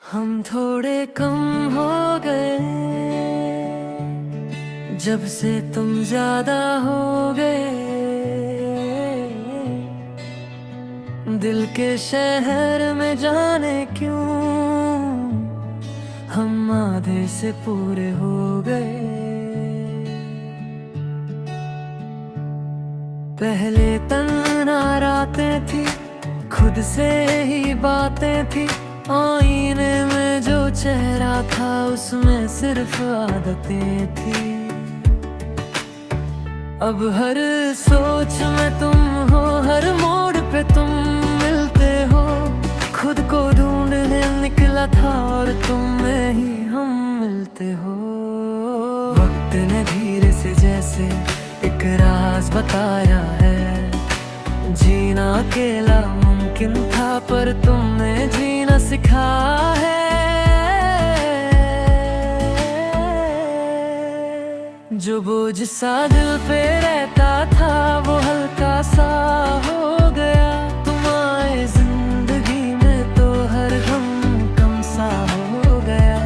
हम थोड़े कम हो गए जब से तुम ज्यादा हो गए। दिल के शहर में जाने क्यों हम आधे से पूरे हो गए। पहले तन्हा रातें थी, खुद से ही बातें थी, आईने में जो चेहरा था उसमें सिर्फ आदतें थी। अब हर सोच में तुम हो, हर मोड़ पे तुम मिलते हो। खुद को ढूंढने निकला था और तुम में ही हम मिलते हो। वक्त ने धीरे से जैसे एक राज बताया है, जीना अकेला मुमकिन था पर तुमने जीना सिखा है। जो बोझ सा दिल पे रहता था वो हल्का सा हो गया। तुम आए जिंदगी में तो हर गम कम सा हो गया।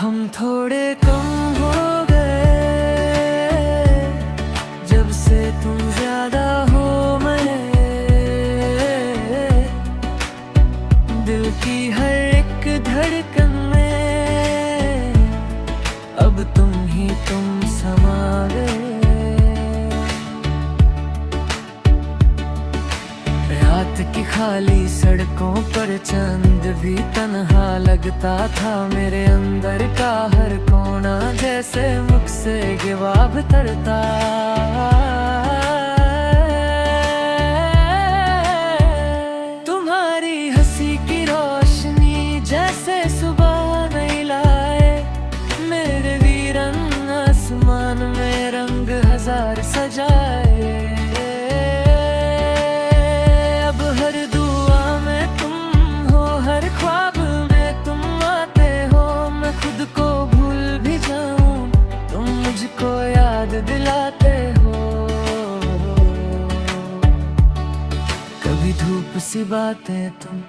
हम थोड़े कम हो जब से तुम ज्यादा हो मैं। दिल की हर एक धड़कन में अब तुम ही तुम समा गए। रात की खाली सड़कों पर चंद भी तन्हा लगता था। मेरे अंदर का हर कोना जैसे मुझसे गिवाब तरता। तुम्हारी हंसी की रोशनी जैसे सुबह नहीं लाए। मेरे वीरन आसमान में रंग हजार सजाए। अब हर दुआ में तुम हो, हर ख्वाब में तुम आते हो। मैं खुद को भूल भी जाऊं तुम मुझको याद दिलाते हो। कभी धूप सी बातें तुम,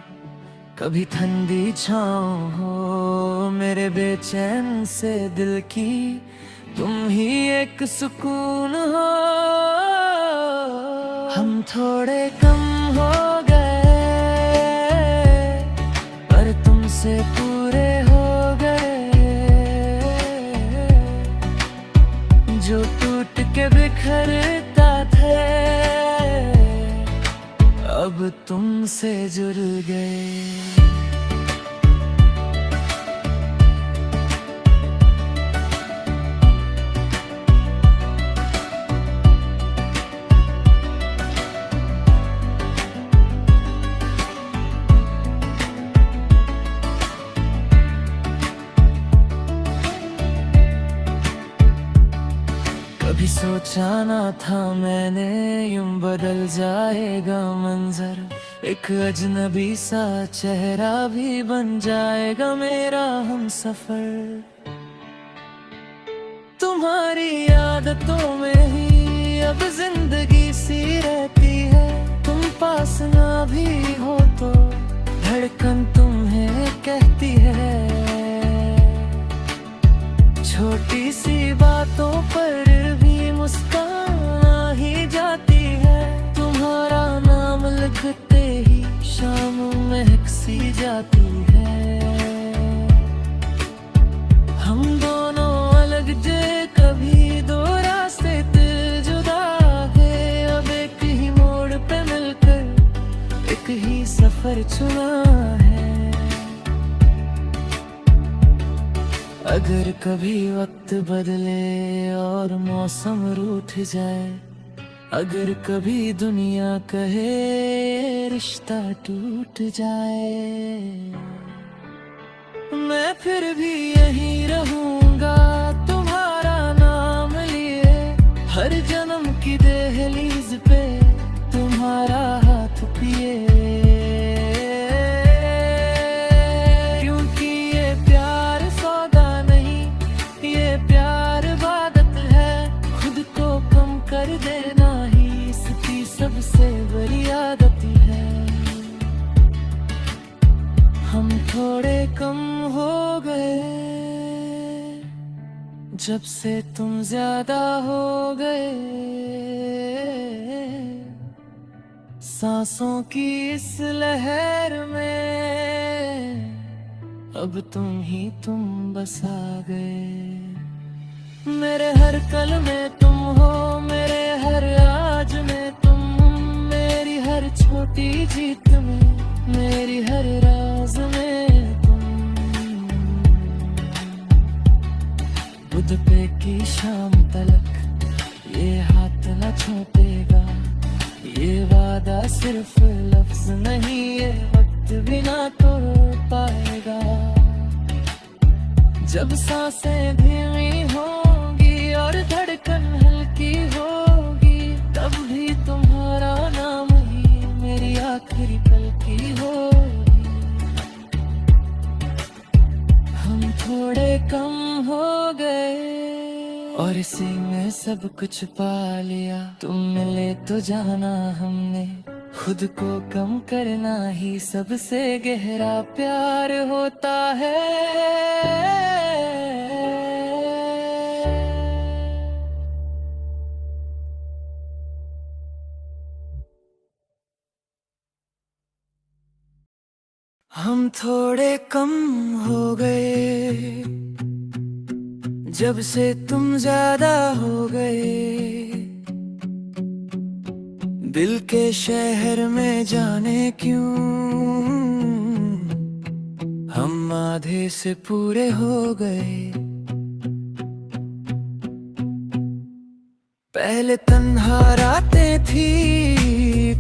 कभी ठंडी छाँव हो। मेरे बेचैन से दिल की तुम ही एक सुकून हो। हम थोड़े कम हो गए पर तुमसे पूरे हो गए। जो टूट के बिखरता थे अब तुमसे जुड़ गए। कभी सोचा ना था मैंने यूं बदल जाएगा मंजर। एक अजनबी सा चेहरा भी बन जाएगा मेरा हमसफर। तुम्हारी आदतों में ही अब जिंदगी सी रहती है। तुम पास ना भी हो तो धड़कन तुम्हें कहती है। छोटी सी बातों पर भी मुस्कान आ ही जाती है। तुम्हारा नाम लिखते ही शाम महक सी जाती है। हम दोनों अलग जे कभी दो रास्ते जुदा है। अब एक ही मोड़ पे मिलकर एक ही सफर चुना है। अगर कभी वक्त बदले और मौसम रूठ जाए, अगर कभी दुनिया कहे रिश्ता टूट जाए, मैं फिर भी यहीं रहूंगा तुम्हारा नाम लिए। हर जन्म की दहलीज पे तुम्हारा हाथ पिए। कर देना ही इसकी सबसे बड़ी आदत है। हम थोड़े कम हो गए जब से तुम ज्यादा हो गए। सांसों की इस लहर में अब तुम बसा गए। मेरे हर कल में तुम हो, मेरे हर आज में तुम, मेरी हर छोटी जीत में, मेरी हर राज में तुम। बुध पे की शाम तलक ये हाथ न छूटेगा, ये वादा सिर्फ लफ्ज नहीं, ये वक्त भी ना तोड़ पाएगा। जब सांसें धीमी होंगी और धड़कन हल्की होगी, तब भी तुम्हारा नाम ही मेरी आखिरी पल की होगी। हम थोड़े कम हो गए और इसी में सब कुछ पा लिया। तुम मिले तो जाना हमने खुद को कम करना ही सबसे गहरा प्यार होता है। हम थोड़े कम हो गए जब से तुम ज्यादा हो गए। दिल के शहर में जाने क्यों हम आधे से पूरे हो गए। पहले तन्हा रातें थी,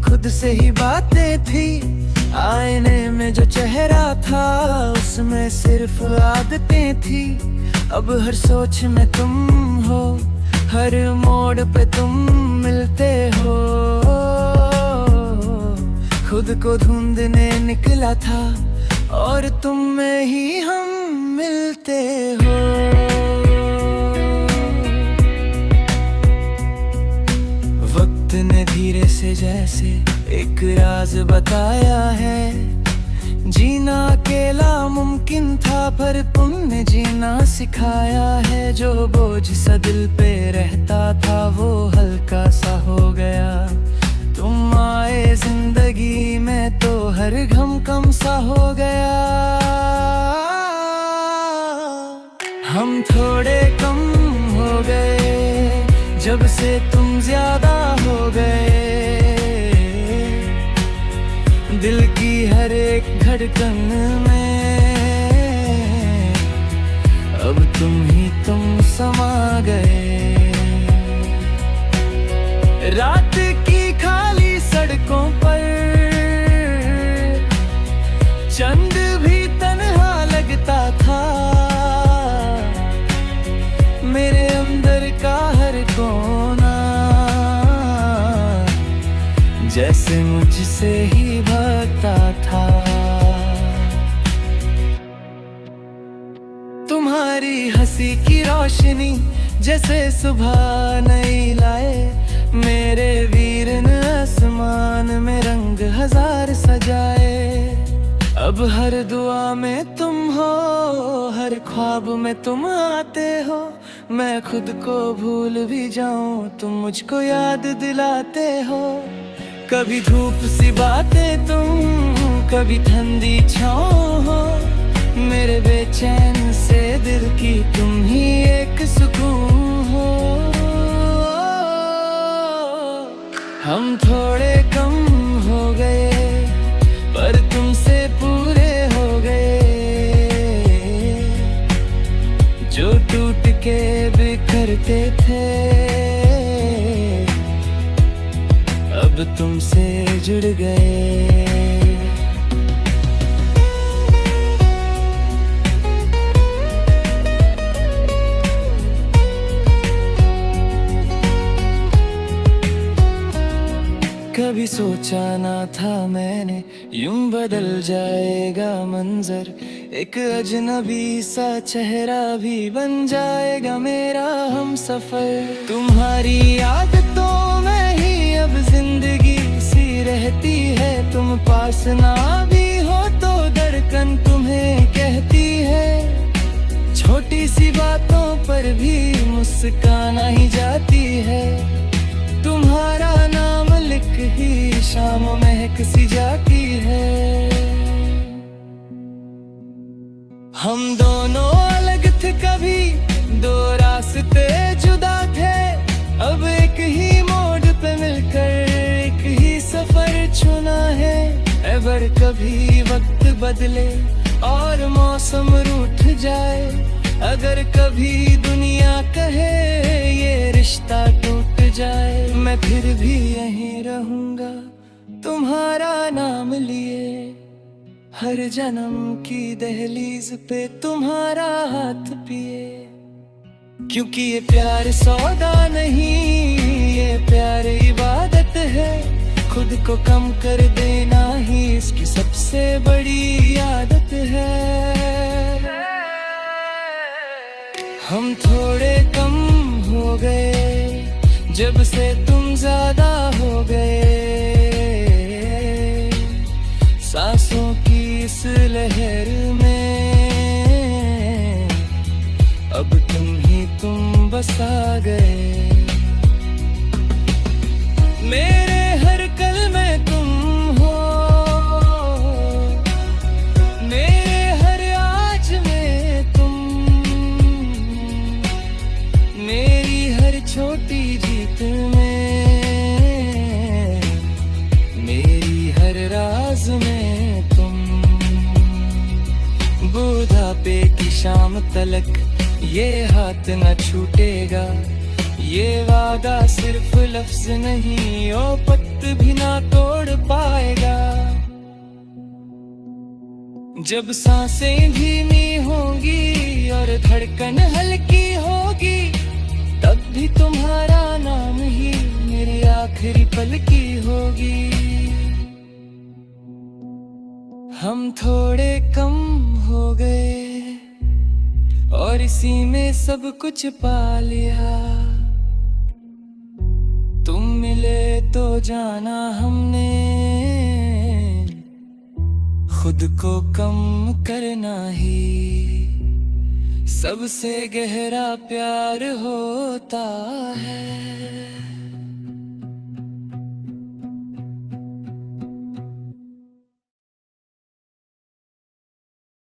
खुद से ही बातें थी, आईने में जो चेहरा था उसमें सिर्फ आदतें थी। अब हर सोच में तुम हो, हर मोड़ पे तुम मिलते हो। खुद को ढूंढने निकला था और तुम में ही हम मिलते हो। वक्त ने धीरे से जैसे एक राज बताया है। जीना अकेला मुमकिन था पर तुमने जीना सिखाया है। जो बोझ सा दिल पे रहता था वो हल्का सा हो गया। तुम आए जिंदगी में तो हर गम कम सा हो गया। हम थोड़े कम हो गए जब से तुम ज्यादा हो गए। दिल की हर एक धड़कन में अब तुम समा गए। रात की खाली सड़कों पर चंद भी तन्हा लगता था। मेरे अंदर का हर कोना जैसे मुझसे ही भागता था। तुम्हारी हंसी की रोशनी जैसे सुबह नई लाए। मेरे वीर ने आसमान में रंग हजार सजाए। अब हर दुआ में तुम हो, हर ख्वाब में तुम आते हो। मैं खुद को भूल भी जाऊं तुम मुझको याद दिलाते हो। कभी धूप सी बातें तुम, कभी ठंडी छाँव हो। मेरे बेचैन से दिल की तुम ही एक सुकून हो। हम थोड़े कम हो गए पर तुमसे पूरे हो गए। जो टूट के बिखरते थे अब तुमसे जुड़ गए। कभी सोचा ना था मैंने यूं बदल जाएगा मंजर। एक अजनबी सा चेहरा भी बन जाएगा मेरा हमसफर। तुम्हारी आदतों में ही अब जिंदगी सी रहती है। तुम पास ना भी हो तो धड़कन मुस्काना ही जाती है, तुम्हारा नाम लिख ही शाम महक सी जाती है। हम दोनों अलग थे कभी, दो रास्ते जुदा थे, अब एक ही मोड़ पे मिलकर एक ही सफर चुना है। अगर कभी वक्त बदले और मौसम रूठ जाए, अगर कभी दुनिया कहे ये रिश्ता टूट जाए, मैं फिर भी यहीं रहूंगा तुम्हारा नाम लिए। हर जन्म की दहलीज पे तुम्हारा हाथ पिए, क्योंकि ये प्यार सौदा नहीं, ये प्यार इबादत है। खुद को कम कर देना ही इसकी सबसे बड़ी आदत है। हम थोड़े कम हो गए जब से तुम ज्यादा हो गए, सांसों की इस लहर में अब तुम बसा गए। मेरे हर कल में तुम हो, मेरे हर आज में तुम, मेरी हर छोटी जीत में, मेरी हर राज में तुम। बुढ़ापे की शाम तलक ये हाथ न छूटेगा, ये वादा सिर्फ लफ्ज नहीं, ओ पत्त भी ना तोड़ पाएगा। जब सांसें धीमी होंगी और धड़कन हल्की होगी, तब भी तुम्हारा नाम ही मेरी आखिरी पल की होगी। हम थोड़े कम हो गए और इसी में सब कुछ पा लिया। तुम मिले तो जाना हमने खुद को कम करना ही सबसे गहरा प्यार होता है।